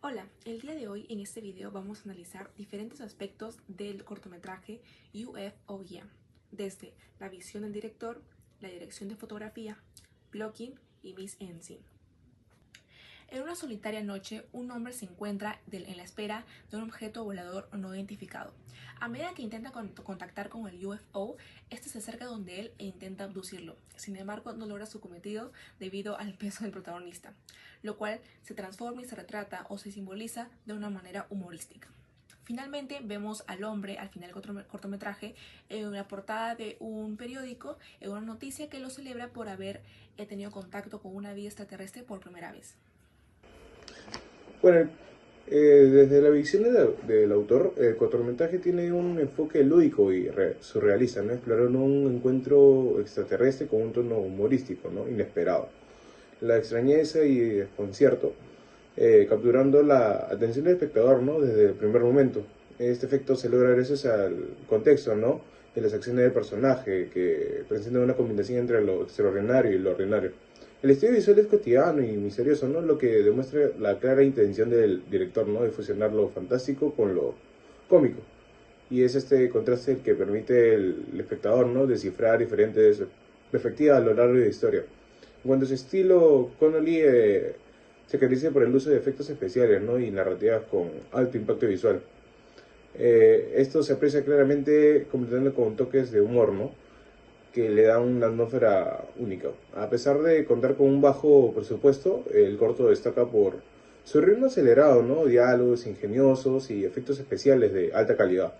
Hola, el día de hoy en este video vamos a analizar diferentes aspectos del cortometraje UFOYEA, desde la visión del director, la dirección de fotografía, blocking y mise en scène. En una solitaria noche, un hombre se encuentra en la espera de un objeto volador no identificado. A medida que intenta contactar con el UFO, este se acerca donde él e intenta abducirlo. Sin embargo, no logra su cometido debido al peso del protagonista, lo cual se transforma y se retrata o se simboliza de una manera humorística. Finalmente vemos al hombre al final del cortometraje en la portada de un periódico, en una noticia que lo celebra por haber tenido contacto con una vida extraterrestre por primera vez. Bueno, desde la visión del autor, el cortometraje tiene un enfoque lúdico y surrealista, ¿no? Exploraron un encuentro extraterrestre con un tono humorístico, ¿no? Inesperado. La extrañeza y desconcierto, capturando la atención del espectador, ¿no? Desde el primer momento. Este efecto se logra gracias al contexto, ¿no? De las acciones del personaje, que presentan una combinación entre lo extraordinario y lo ordinario. El estilo visual es cotidiano y misterioso, ¿no? Lo que demuestra la clara intención del director, ¿no? De fusionar lo fantástico con lo cómico. Y es este contraste el que permite al espectador, ¿no? Descifrar diferentes perspectivas a lo largo de la historia. En cuanto a su estilo, Connolly se caracteriza por el uso de efectos especiales, ¿no? Y narrativas con alto impacto visual. Esto se aprecia claramente completando con toques de humor, ¿no? Que le da una atmósfera única. A pesar de contar con un bajo presupuesto, el corto destaca por su ritmo acelerado, ¿no? Diálogos ingeniosos y efectos especiales de alta calidad.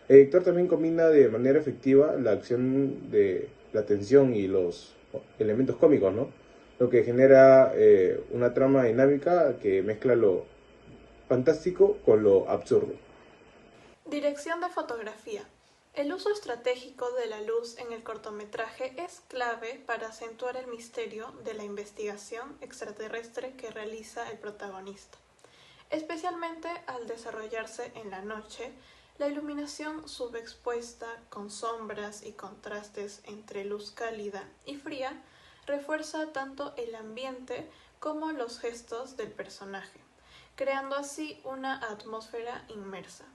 El director también combina de manera efectiva la acción de la tensión y los elementos cómicos, ¿no? Lo que genera una trama dinámica que mezcla lo fantástico con lo absurdo. Dirección de fotografía. El uso estratégico de la luz en el cortometraje es clave para acentuar el misterio de la investigación extraterrestre que realiza el protagonista. Especialmente al desarrollarse en la noche, la iluminación subexpuesta con sombras y contrastes entre luz cálida y fría refuerza tanto el ambiente como los gestos del personaje, creando así una atmósfera inmersa.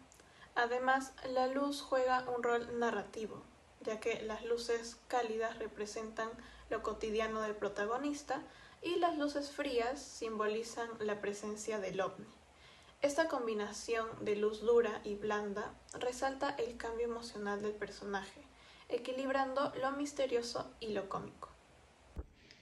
Además, la luz juega un rol narrativo, ya que las luces cálidas representan lo cotidiano del protagonista y las luces frías simbolizan la presencia del ovni. Esta combinación de luz dura y blanda resalta el cambio emocional del personaje, equilibrando lo misterioso y lo cómico.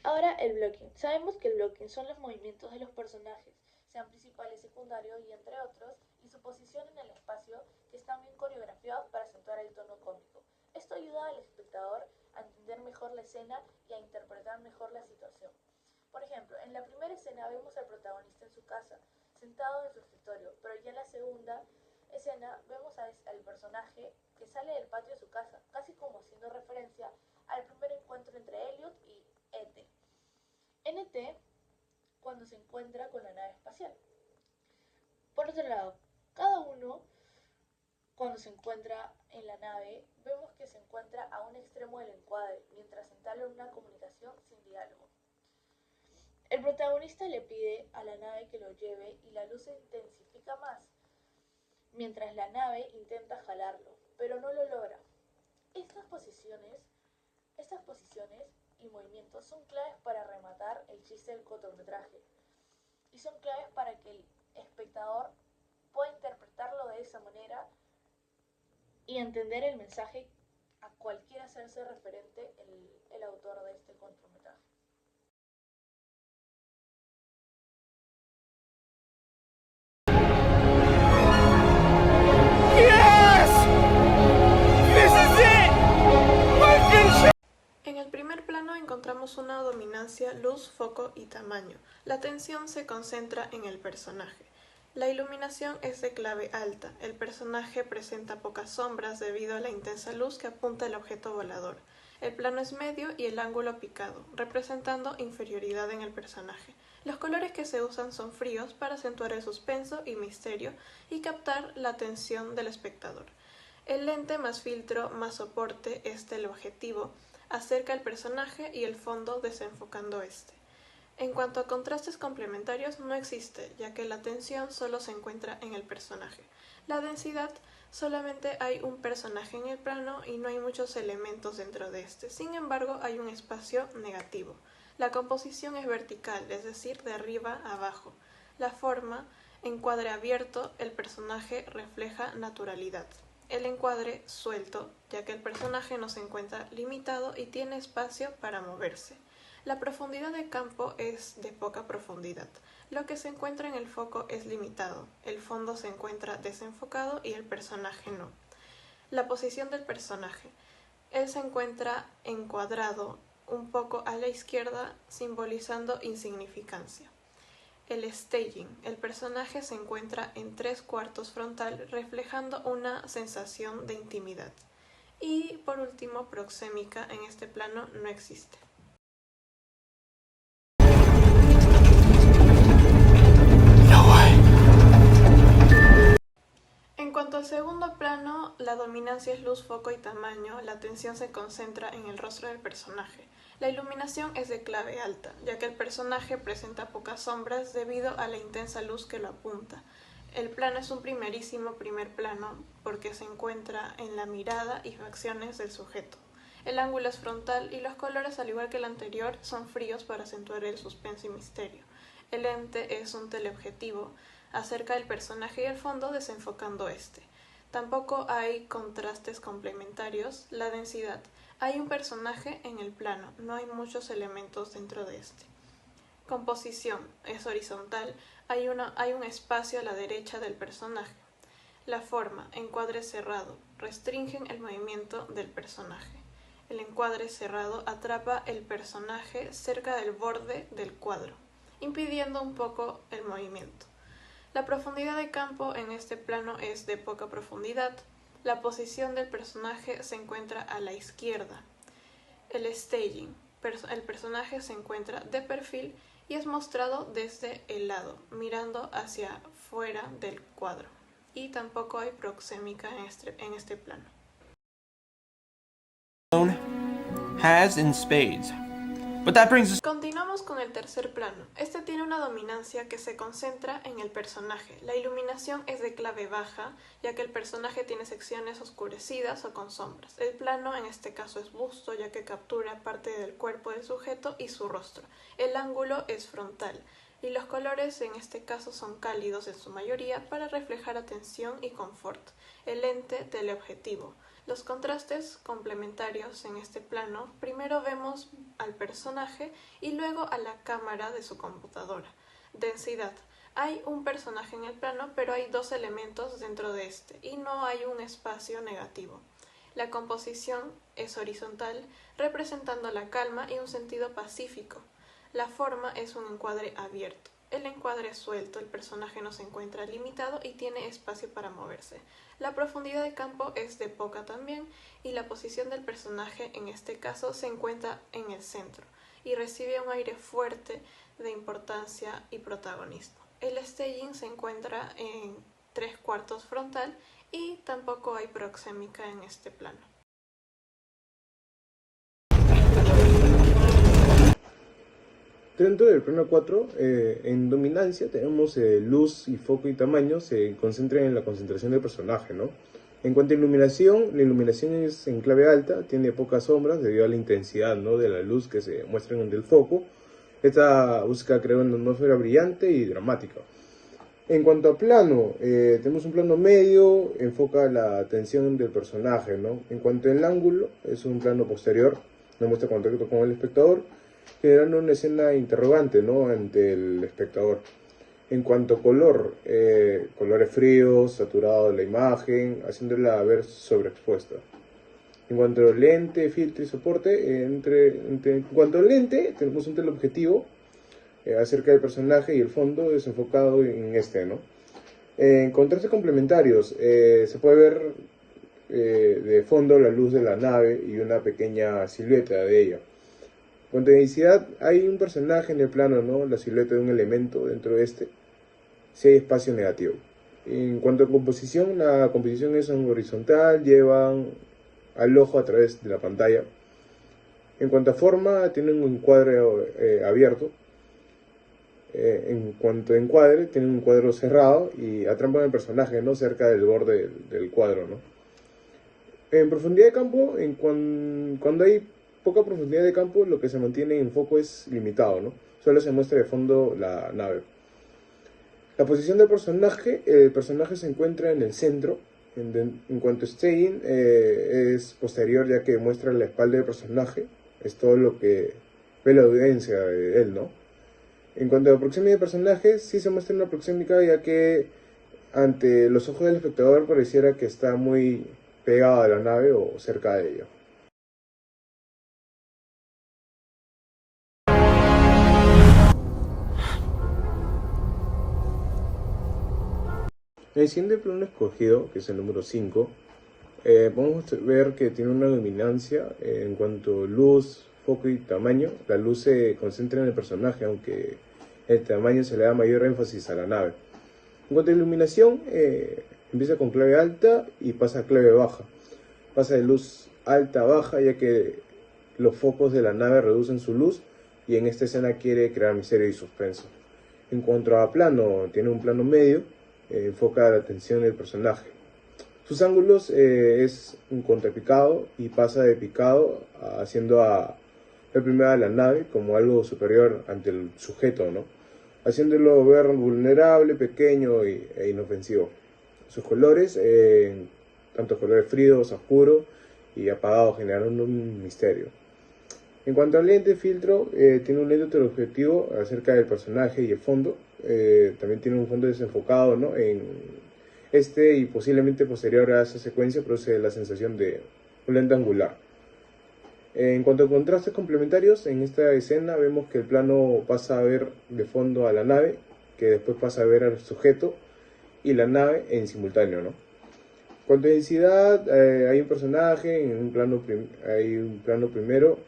Ahora el blocking. Sabemos que el blocking son los movimientos de los personajes, sean principales, secundarios y entre otros, y su posición en el espacio que están bien coreografiados para acentuar el tono cómico. Esto ayuda al espectador a entender mejor la escena y a interpretar mejor la situación. Por ejemplo, en la primera escena vemos al protagonista en su casa, sentado en su escritorio, pero ya en la segunda escena vemos al personaje que sale del patio de su casa, casi como haciendo referencia al primer encuentro entre Elliot y ET. En ET, cuando se encuentra con la nave espacial. Por otro lado, cada uno, cuando se encuentra en la nave, vemos que se encuentra a un extremo del encuadre, mientras entablan una comunicación sin diálogo. El protagonista le pide a la nave que lo lleve y la luz se intensifica más, mientras la nave intenta jalarlo, pero no lo logra. Estas posiciones y movimientos son claves para rematar el chiste del cortometraje y son claves para que el espectador pueda interpretarlo de esa manera y entender el mensaje a cual quiera hacerse referente el autor de este cortometraje. En el primer plano encontramos una dominancia luz, foco y tamaño. La atención se concentra en el personaje. La iluminación es de clave alta. El personaje presenta pocas sombras debido a la intensa luz que apunta al objeto volador. El plano es medio y el ángulo picado, representando inferioridad en el personaje. Los colores que se usan son fríos para acentuar el suspenso y misterio y captar la atención del espectador. El lente más filtro más soporte es el objetivo, acerca el personaje y el fondo desenfocando este. En cuanto a contrastes complementarios, no existe, ya que la atención solo se encuentra en el personaje. La densidad, solamente hay un personaje en el plano y no hay muchos elementos dentro de este. Sin embargo, hay un espacio negativo. La composición es vertical, es decir, de arriba a abajo. La forma, encuadre abierto, el personaje refleja naturalidad. El encuadre suelto, ya que el personaje no se encuentra limitado y tiene espacio para moverse. La profundidad de campo es de poca profundidad. Lo que se encuentra en el foco es limitado, el fondo se encuentra desenfocado y el personaje no. La posición del personaje. Él se encuentra encuadrado un poco a la izquierda, simbolizando insignificancia. El staging. El personaje se encuentra en 3/4 frontal, reflejando una sensación de intimidad. Y por último, proxémica. En este plano no existe. En cuanto al segundo plano, la dominancia es luz, foco y tamaño. La atención se concentra en el rostro del personaje. La iluminación es de clave alta, ya que el personaje presenta pocas sombras debido a la intensa luz que lo apunta. El plano es un primerísimo primer plano porque se encuentra en la mirada y facciones del sujeto. El ángulo es frontal y los colores, al igual que el anterior, son fríos para acentuar el suspenso y misterio. El lente es un teleobjetivo, acerca del personaje y el fondo desenfocando este. Tampoco hay contrastes complementarios. La densidad. Hay un personaje en el plano, no hay muchos elementos dentro de este. Composición. Es horizontal, hay un espacio a la derecha del personaje. La forma. Encuadre cerrado. Restringen el movimiento del personaje. El encuadre cerrado atrapa el personaje cerca del borde del cuadro, impidiendo un poco el movimiento. La profundidad de campo en este plano es de poca profundidad. La posición del personaje se encuentra a la izquierda. El staging. El personaje se encuentra de perfil y es mostrado desde el lado, mirando hacia fuera del cuadro. Y tampoco hay proxémica en este plano. Has in spades. But that brings us. Continuamos con el tercer plano. Este tiene una dominancia que se concentra en el personaje. La iluminación es de clave baja, ya que el personaje tiene secciones oscurecidas o con sombras. El plano en este caso es busto, ya que captura parte del cuerpo del sujeto y su rostro. El ángulo es frontal y los colores en este caso son cálidos en su mayoría para reflejar atención y confort. El lente teleobjetivo. Los contrastes complementarios en este plano, primero vemos al personaje y luego a la cámara de su computadora. Densidad. Hay un personaje en el plano, pero hay dos elementos dentro de este y no hay un espacio negativo. La composición es horizontal, representando la calma y un sentido pacífico. La forma es un encuadre abierto. El encuadre es suelto, el personaje no se encuentra limitado y tiene espacio para moverse. La profundidad de campo es de poca también y la posición del personaje en este caso se encuentra en el centro y recibe un aire fuerte de importancia y protagonismo. El staging se encuentra en 3/4 frontal y tampoco hay proxémica en este plano. Dentro del plano 4, en dominancia tenemos luz y foco y tamaño se concentran en la concentración del personaje, ¿no? En cuanto a iluminación, la iluminación es en clave alta, tiene pocas sombras debido a la intensidad, ¿no?, de la luz que se muestra en el foco. Esta busca crear una atmósfera brillante y dramática. En cuanto a plano, tenemos un plano medio, enfoca la atención del personaje, ¿no? En cuanto al ángulo, es un plano posterior, no muestra contacto con el espectador, generando una escena interrogante, ¿no?, ante el espectador. En cuanto a color, colores fríos, saturado de la imagen, haciéndola ver sobreexpuesta. En cuanto a lente, filtro y soporte, en cuanto al lente, tenemos un teleobjetivo acerca del personaje y el fondo desenfocado en este, ¿no? En contrastes complementarios, se puede ver de fondo la luz de la nave y una pequeña silueta de ella. En cuanto a densidad, hay un personaje en el plano, ¿no?, la silueta de un elemento dentro de este, si hay espacio negativo. En cuanto a composición, la composición es en horizontal, llevan al ojo a través de la pantalla. En cuanto a forma, tienen un encuadre abierto. En cuanto a encuadre, tiene un cuadro cerrado y atrampan al personaje, ¿no? Cerca del borde del cuadro, ¿no? En profundidad de campo, cuando hay poca profundidad de campo, lo que se mantiene en foco es limitado, ¿no? Solo se muestra de fondo la nave. La posición del personaje, el personaje se encuentra en el centro. En cuanto a staging, es posterior, ya que muestra la espalda del personaje. Es todo lo que ve la audiencia de él, ¿no? En cuanto a la proximidad del personaje, sí se muestra una proxémica, ya que ante los ojos del espectador pareciera que está muy pegado a la nave o cerca de ella. El siguiente plano escogido, que es el número 5, podemos ver que tiene una dominancia en cuanto a luz, foco y tamaño. La luz se concentra en el personaje, aunque el tamaño se le da mayor énfasis a la nave. En cuanto a iluminación, empieza con clave alta y pasa a clave baja. Pasa de luz alta a baja, ya que los focos de la nave reducen su luz y en esta escena quiere crear misterio y suspenso. En cuanto a plano, tiene un plano medio, enfoca la atención del personaje. Sus ángulos es un contrapicado y pasa de picado haciendo a primera la nave como algo superior ante el sujeto, ¿no? Haciéndolo ver vulnerable, pequeño e inofensivo. Sus colores, tanto colores fríos, oscuros y apagados, generando un misterio. En cuanto al lente filtro, tiene un lente teleobjetivo acerca del personaje y el fondo. También tiene un fondo desenfocado, ¿no? En este y posiblemente posterior a esa secuencia produce la sensación de un lente angular. En cuanto a contrastes complementarios, en esta escena vemos que el plano pasa a ver de fondo a la nave, que después pasa a ver al sujeto y la nave en simultáneo, ¿no? En cuanto a densidad, hay un personaje, hay un plano primero,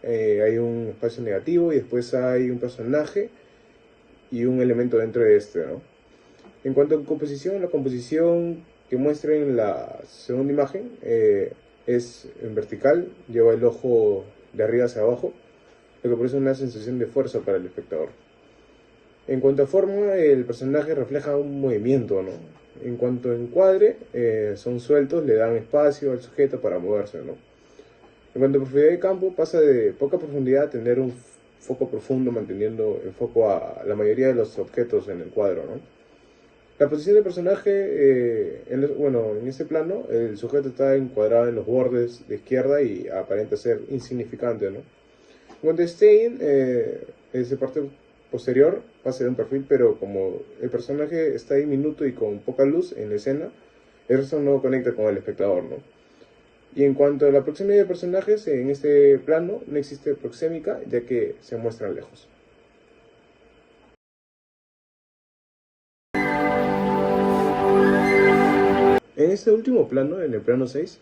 hay un espacio negativo y después hay un personaje y un elemento dentro de este, ¿no? En cuanto a composición, la composición que muestra en la segunda imagen es en vertical, lleva el ojo de arriba hacia abajo, lo que produce una sensación de fuerza para el espectador. En cuanto a forma, el personaje refleja un movimiento, ¿no? En cuanto a encuadre, son sueltos, le dan espacio al sujeto para moverse, ¿no? En cuanto a profundidad de campo, pasa de poca profundidad a tener un foco profundo, manteniendo el foco a la mayoría de los objetos en el cuadro, ¿no? La posición del personaje, en este plano, el sujeto está encuadrado en los bordes de izquierda y aparenta ser insignificante, ¿no? En cuanto a staging, esa parte posterior pasa de un perfil, pero como el personaje está diminuto y con poca luz en la escena, eso no conecta con el espectador, ¿no? Y en cuanto a la proximidad de personajes, en este plano no existe proxémica, ya que se muestran lejos. En este último plano, en el plano 6,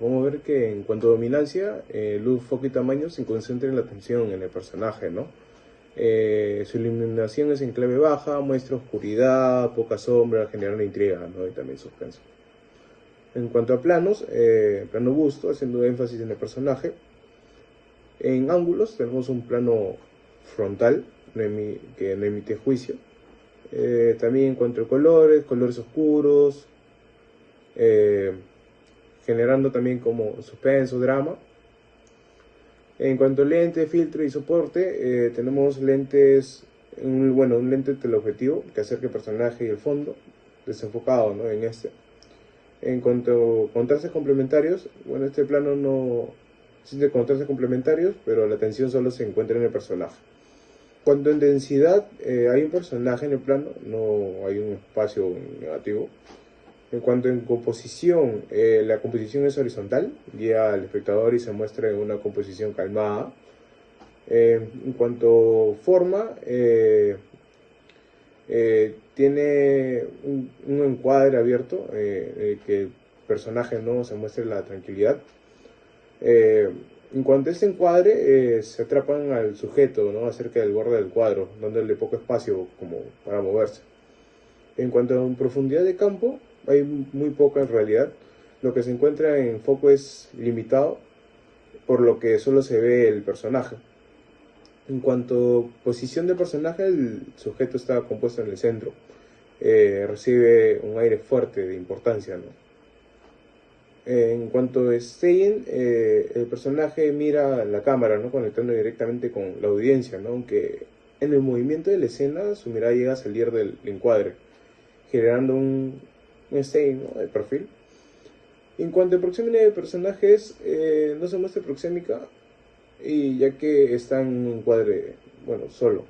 vamos a ver que en cuanto a dominancia, luz, foco y tamaño se concentran en la atención en el personaje, ¿no? Su iluminación es en clave baja, muestra oscuridad, poca sombra, generando intriga, ¿no? Y también suspenso. En cuanto a planos, plano busto, haciendo énfasis en el personaje. En ángulos tenemos un plano frontal, que no emite juicio. También en cuanto a colores oscuros, generando también como suspenso, drama. En cuanto a lente, filtro y soporte, tenemos lentes, un lente teleobjetivo que acerca el personaje y el fondo, desenfocado, ¿no? En este. En cuanto a contrastes complementarios, este plano no existe contrastes complementarios, pero la atención solo se encuentra en el personaje. Cuando en densidad hay un personaje en el plano, no hay un espacio negativo. En cuanto a composición, la composición es horizontal, guía al espectador y se muestra en una composición calmada. En cuanto a forma, tiene un encuadre abierto, que el personaje no se muestre la tranquilidad. En cuanto a este encuadre, se atrapan al sujeto, ¿no? Acerca del borde del cuadro, dándole poco espacio como para moverse. En cuanto a profundidad de campo, hay muy poca en realidad. Lo que se encuentra en foco es limitado, por lo que solo se ve el personaje. En cuanto a posición de personaje, el sujeto está compuesto en el centro. Recibe un aire fuerte de importancia, ¿no? En cuanto a staging, el personaje mira la cámara, ¿no? Conectando directamente con la audiencia, ¿no? Aunque en el movimiento de la escena su mirada llega a salir del encuadre, generando un staging, ¿no? De perfil. En cuanto a proxémica de personajes, no se muestra proxémica, y ya que está en un encuadre, bueno, solo.